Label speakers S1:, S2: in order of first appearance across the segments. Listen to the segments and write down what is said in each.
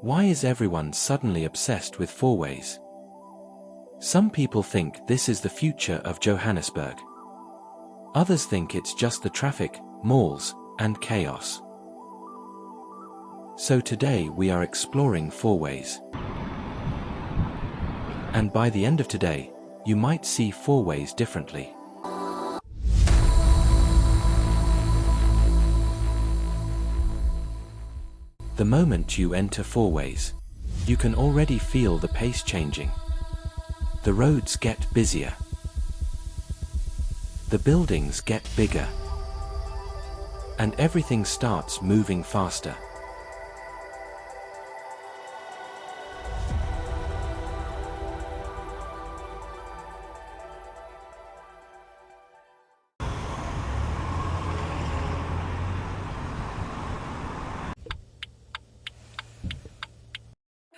S1: Why is everyone suddenly obsessed with fourways? Some people think this is the future of Johannesburg. Others think it's just the traffic, malls, and chaos. So today we are exploring fourways. And by the end of today, you might see fourways differently. The moment you enter fourways, you can already feel the pace changing. The roads get busier. The buildings get bigger. And everything starts moving faster.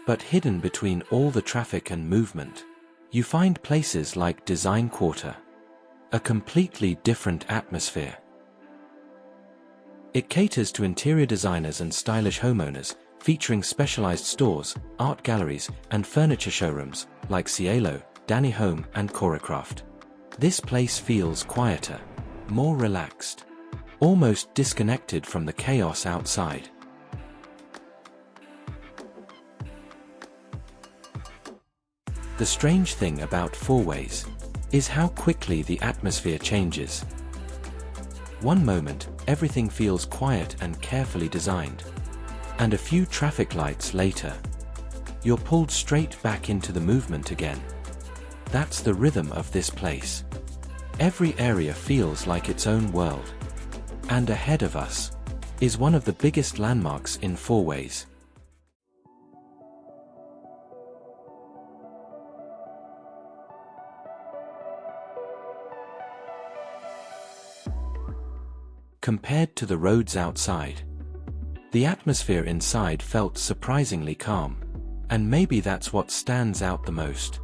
S1: But hidden between all the traffic and movement, you find places like Design Quarter, a completely different atmosphere. It caters to interior designers and stylish homeowners, featuring specialized stores, art galleries, and furniture showrooms like Cielo, Danny Home, and Coracraft. This place feels quieter, more relaxed, almost disconnected from the chaos outside. The strange thing about fourways is how quickly the atmosphere changes. One moment, everything feels quiet and carefully designed. And a few traffic lights later, you're pulled straight back into the movement again. That's the rhythm of this place. Every area feels like its own world. And ahead of us is one of the biggest landmarks in fourways. Compared to the roads outside, the atmosphere inside felt surprisingly calm, and maybe that's what stands out the most.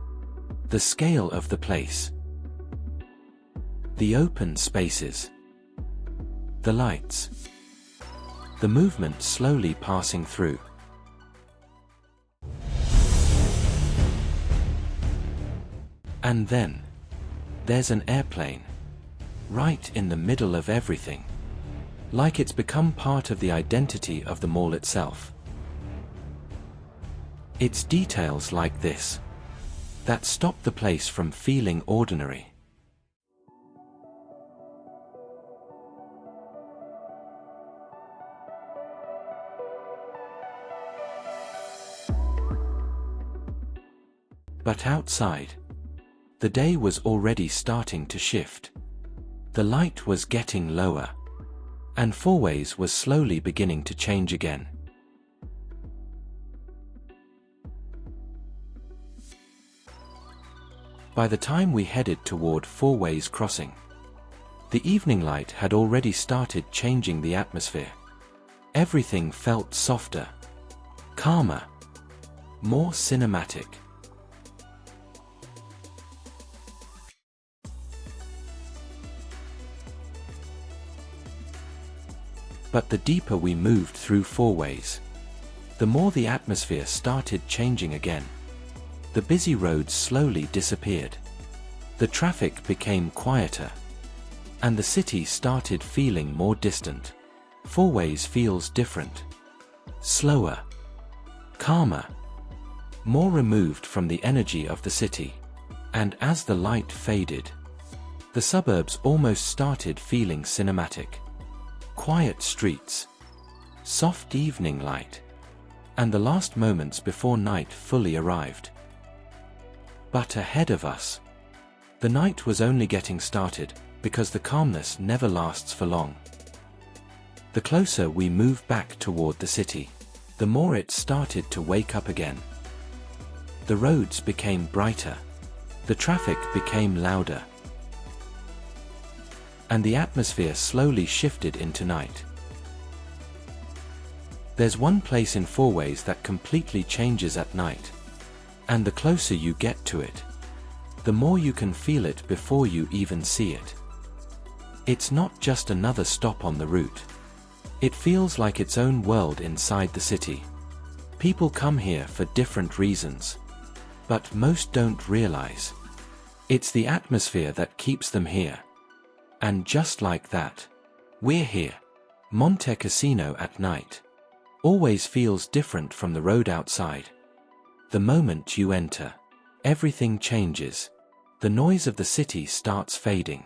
S1: The scale of the place. The open spaces. The lights. The movement slowly passing through. And then, there's an airplane, right in the middle of everything. Like it's become part of the identity of the mall itself. It's details like this that stop the place from feeling ordinary. But outside, the day was already starting to shift. The light was getting lower. And fourways was slowly beginning to change again. By the time we headed toward Fourways Crossing, the evening light had already started changing the atmosphere. Everything felt softer, calmer, more cinematic. But the deeper we moved through fourways, the more the atmosphere started changing again. The busy roads slowly disappeared. The traffic became quieter. And the city started feeling more distant. Fourways feels different. Slower. Calmer. More removed from the energy of the city. And as the light faded, the suburbs almost started feeling cinematic. Quiet streets, soft evening light, and the last moments before night fully arrived. But ahead of us, the night was only getting started, because the calmness never lasts for long. The closer we moved back toward the city, the more it started to wake up again. The roads became brighter, the traffic became louder, and the atmosphere slowly shifted into night. There's one place in Fourways that completely changes at night, and the closer you get to it, the more you can feel it before you even see it. It's not just another stop on the route. It feels like its own world inside the city. People come here for different reasons, but most don't realize it's the atmosphere that keeps them here. And just like that, we're here. Montecasino at night always feels different from the road outside. The moment you enter, everything changes. The noise of the city starts fading,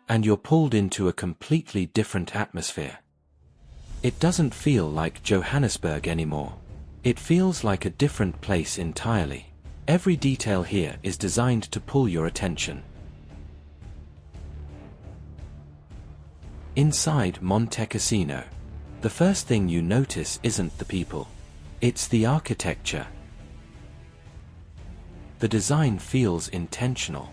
S1: and you're pulled into a completely different atmosphere. It doesn't feel like Johannesburg anymore. It feels like a different place entirely. Every detail here is designed to pull your attention. Inside Montecasino, the first thing you notice isn't the people. It's the architecture. The design feels intentional,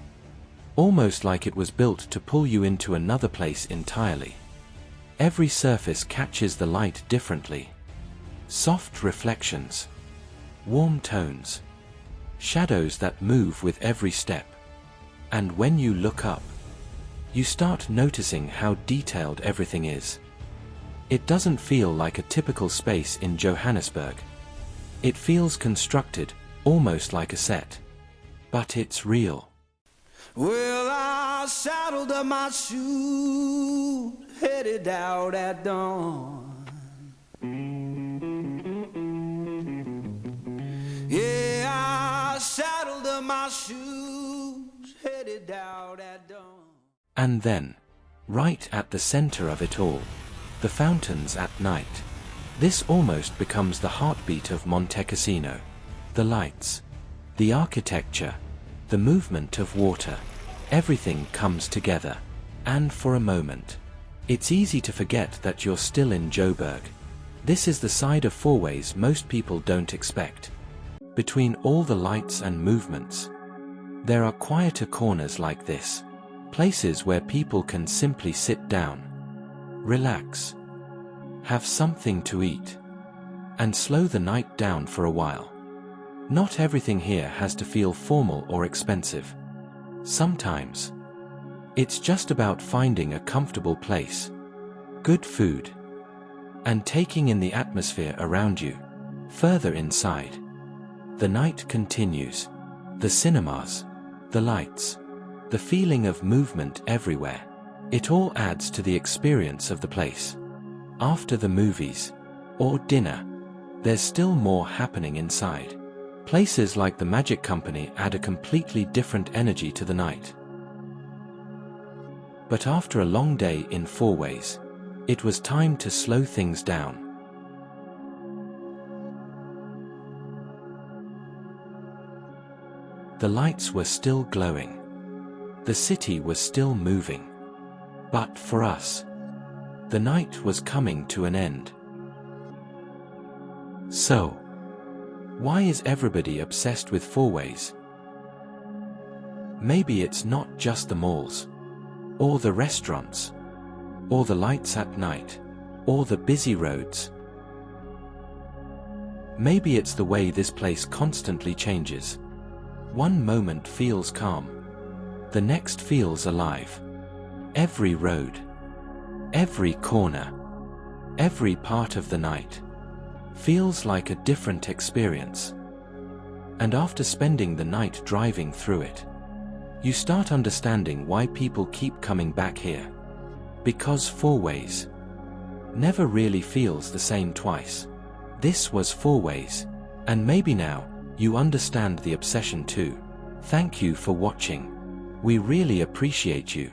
S1: almost like it was built to pull you into another place entirely. Every surface catches the light differently. Soft reflections, warm tones, shadows that move with every step. And when you look up, you start noticing how detailed everything is. It doesn't feel like a typical space in Johannesburg. It feels constructed, almost like a set. But it's real.
S2: Well, I saddled up my shoes, headed out at dawn. Yeah, I saddled up my shoes, headed out at dawn.
S1: And then, right at the center of it all, the fountains at night. This almost becomes the heartbeat of Montecasino. The lights, the architecture, the movement of water, everything comes together. And for a moment, it's easy to forget that you're still in Joburg. This is the side of Fourways most people don't expect. Between all the lights and movements, there are quieter corners like this. Places where people can simply sit down, relax, have something to eat, and slow the night down for a while. Not everything here has to feel formal or expensive. Sometimes, it's just about finding a comfortable place, good food, and taking in the atmosphere around you. Further inside, the night continues. The cinemas, the lights, the feeling of movement everywhere. It all adds to the experience of the place. After the movies or dinner, there's still more happening inside. Places like the Magic Company add a completely different energy to the night. But after a long day in Fourways, it was time to slow things down. The lights were still glowing. The city was still moving. But for us, the night was coming to an end. So, why is everybody obsessed with Fourways? Maybe it's not just the malls, or the restaurants, or the lights at night, or the busy roads. Maybe it's the way this place constantly changes. One moment feels calm, the next feels alive. Every road, every corner, every part of the night feels like a different experience. And after spending the night driving through it, you start understanding why people keep coming back here. Because Fourways never really feels the same twice. This was Fourways, and maybe now you understand the obsession too. Thank you for watching. We really appreciate you.